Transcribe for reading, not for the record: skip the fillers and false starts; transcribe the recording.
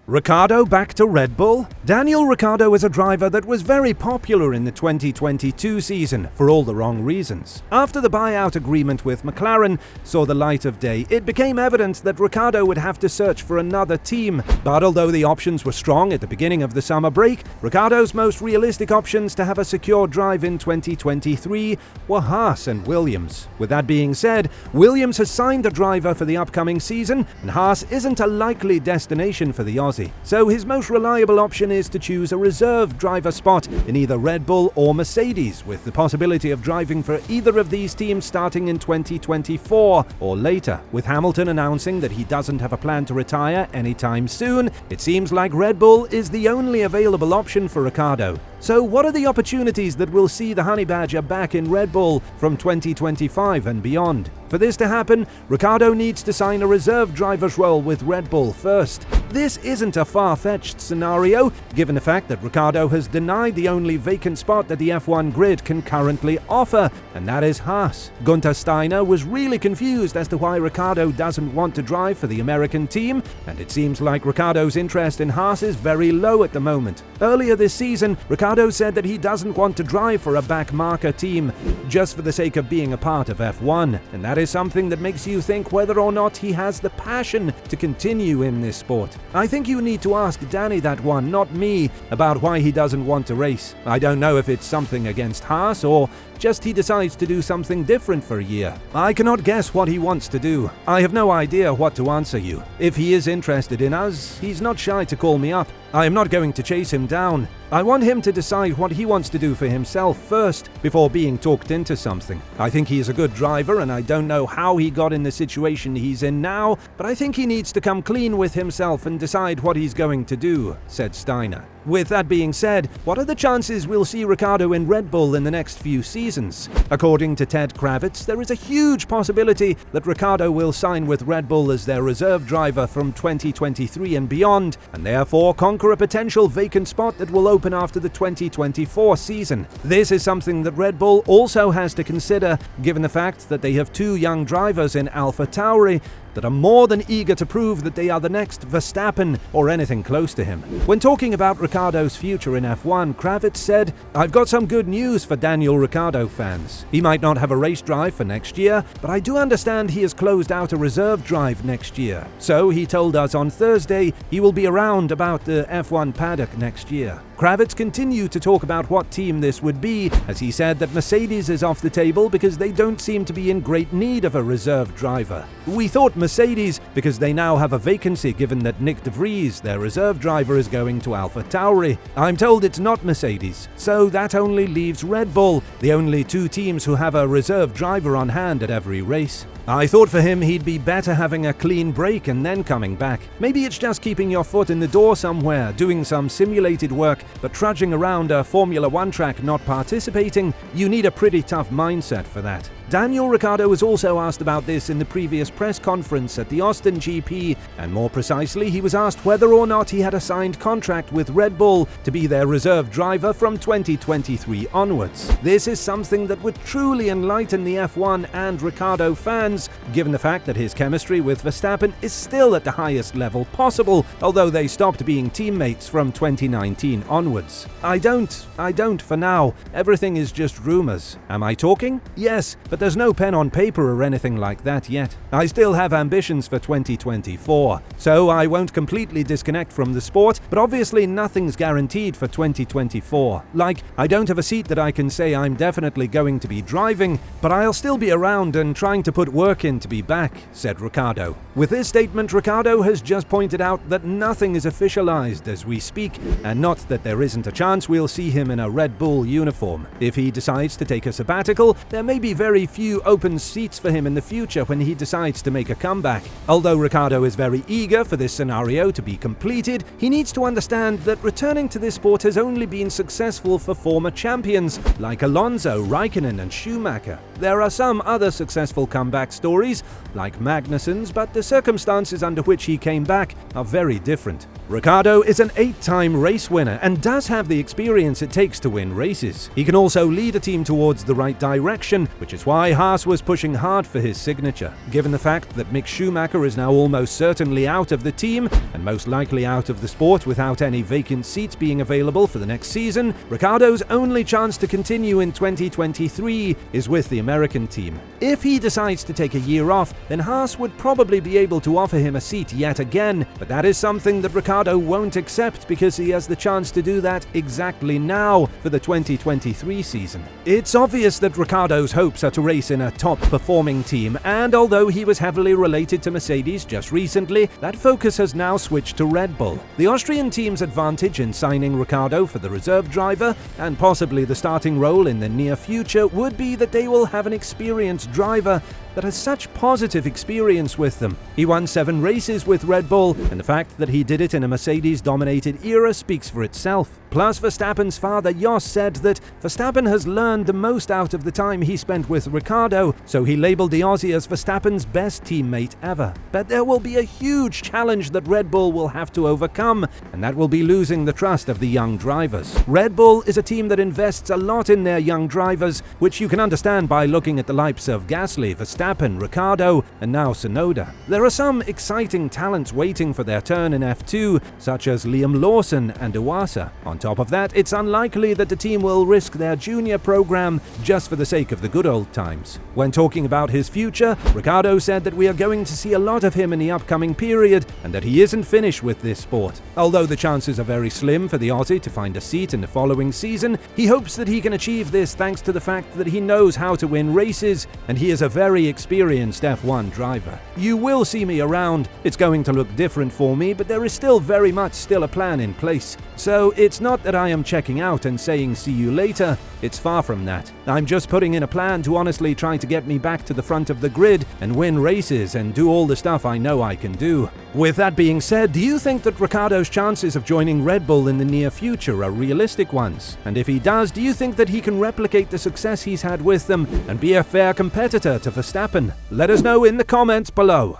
Ricciardo back to Red Bull? Daniel Ricciardo is a driver that was very popular in the 2022 season for all the wrong reasons. After the buyout agreement with McLaren saw the light of day, it became evident that Ricciardo would have to search for another team. But although the options were strong at the beginning of the summer break, Ricciardo's most realistic options to have a secure drive in 2023 were HAAS and Williams. With that being said, Williams has signed a driver for the upcoming season, and HAAS isn't a likely destination for the Aussie. So his most reliable option is to choose a reserve driver spot in either Red Bull or Mercedes, with the possibility of driving for either of these teams starting in 2024 or later. With Hamilton announcing that he doesn't have a plan to retire anytime soon, it seems like Red Bull is the only available option for Ricciardo. So what are the opportunities that will see the Honey Badger back in Red Bull from 2025 and beyond? For this to happen, Ricciardo needs to sign a reserve driver's role with Red Bull first. This isn't a far-fetched scenario, given the fact that Ricciardo has denied the only vacant spot that the F1 grid can currently offer, and that is HAAS. Gunther Steiner was really confused as to why Ricciardo doesn't want to drive for the American team, and it seems like Ricciardo's interest in HAAS is very low at the moment. Earlier this season, Ricardo said that he doesn't want to drive for a backmarker team just for the sake of being a part of F1, and that is something that makes you think whether or not he has the passion to continue in this sport. I think you need to ask Danny that one, not me, about why he doesn't want to race. I don't know if it's something against HAAS or just he decides to do something different for a year. I cannot guess what he wants to do. I have no idea what to answer you. If he is interested in us, he's not shy to call me up. I am not going to chase him down. I want him to decide what he wants to do for himself first, before being talked into something. I think he is a good driver, and I don't know how he got in the situation he's in now, but I think he needs to come clean with himself and decide what he's going to do, said Steiner. With that being said, what are the chances we'll see Ricciardo in Red Bull in the next few seasons? According to Ted Kravitz, there is a huge possibility that Ricciardo will sign with Red Bull as their reserve driver from 2023 and beyond, and therefore conquer a potential vacant spot that will open after the 2024 season. This is something that Red Bull also has to consider, given the fact that they have two young drivers in AlphaTauri that are more than eager to prove that they are the next Verstappen or anything close to him. When talking about Ricciardo's future in F1, Kravitz said, "I've got some good news for Daniel Ricciardo fans. He might not have a race drive for next year, but I do understand he has closed out a reserve drive next year. So he told us on Thursday he will be around about the F1 paddock next year." Kravitz continued to talk about what team this would be, as he said that Mercedes is off the table because they don't seem to be in great need of a reserve driver. "We thought Mercedes because they now have a vacancy given that Nick de Vries, their reserve driver, is going to AlphaTauri. I'm told it's not Mercedes, so that only leaves Red Bull, the only two teams who have a reserve driver on hand at every race. I thought for him he'd be better having a clean break and then coming back. Maybe it's just keeping your foot in the door somewhere, doing some simulated work, but trudging around a Formula One track not participating, you need a pretty tough mindset for that." Daniel Ricciardo was also asked about this in the previous press conference at the Austin GP, and more precisely, he was asked whether or not he had a signed contract with Red Bull to be their reserve driver from 2023 onwards. This is something that would truly enlighten the F1 and Ricciardo fans, given the fact that his chemistry with Verstappen is still at the highest level possible, although they stopped being teammates from 2019 onwards. I don't for now. Everything is just rumors. Am I talking? Yes, but there's no pen on paper or anything like that yet. I still have ambitions for 2024, so I won't completely disconnect from the sport, but obviously nothing's guaranteed for 2024. Like, I don't have a seat that I can say I'm definitely going to be driving, but I'll still be around and trying to put work in to be back, said Ricciardo. With this statement, Ricciardo has just pointed out that nothing is officialized as we speak, and not that there isn't a chance we'll see him in a Red Bull uniform. If he decides to take a sabbatical, there may be very few open seats for him in the future when he decides to make a comeback. Although Ricciardo is very eager for this scenario to be completed, he needs to understand that returning to this sport has only been successful for former champions like Alonso, Raikkonen and Schumacher. There are some other successful comeback stories like Magnussen's, but the circumstances under which he came back are very different. Ricardo is an 8-time race winner and does have the experience it takes to win races. He can also lead a team towards the right direction, which is why HAAS was pushing hard for his signature. Given the fact that Mick Schumacher is now almost certainly out of the team, and most likely out of the sport without any vacant seats being available for the next season, Ricardo's only chance to continue in 2023 is with the American team. If he decides to take a year off, then HAAS would probably be able to offer him a seat yet again, but that is something that Ricardo won't accept because he has the chance to do that exactly now for the 2023 season. It's obvious that Ricardo's hopes are to race in a top-performing team, and although he was heavily related to Mercedes just recently, that focus has now switched to Red Bull. The Austrian team's advantage in signing Ricardo for the reserve driver, and possibly the starting role in the near future, would be that they will have an experienced driver that has such positive experience with them. He won 7 races with Red Bull, and the fact that he did it in a Mercedes-dominated era speaks for itself. Plus, Verstappen's father Jos said that Verstappen has learned the most out of the time he spent with Ricardo, so he labelled the Aussie as Verstappen's best teammate ever. But there will be a huge challenge that Red Bull will have to overcome, and that will be losing the trust of the young drivers. Red Bull is a team that invests a lot in their young drivers, which you can understand by looking at the likes of Gasly, Verstappen, Ricardo, and now Tsunoda. There are some exciting talents waiting for their turn in F2, such as Liam Lawson and Iwasa. On top of that, it's unlikely that the team will risk their junior program just for the sake of the good old times. When talking about his future, Ricardo said that we are going to see a lot of him in the upcoming period and that he isn't finished with this sport. Although the chances are very slim for the Aussie to find a seat in the following season, he hopes that he can achieve this thanks to the fact that he knows how to win races and he is a very experienced F1 driver. You will see me around. It's going to look different for me, but there is still very much a plan in place. So it's not that I am checking out and saying see you later. It's far from that. I'm just putting in a plan to honestly try to get me back to the front of the grid and win races and do all the stuff I know I can do. With that being said, do you think that Ricardo's chances of joining Red Bull in the near future are realistic ones? And if he does, do you think that he can replicate the success he's had with them and be a fair competitor to Verstappen? Let us know in the comments below.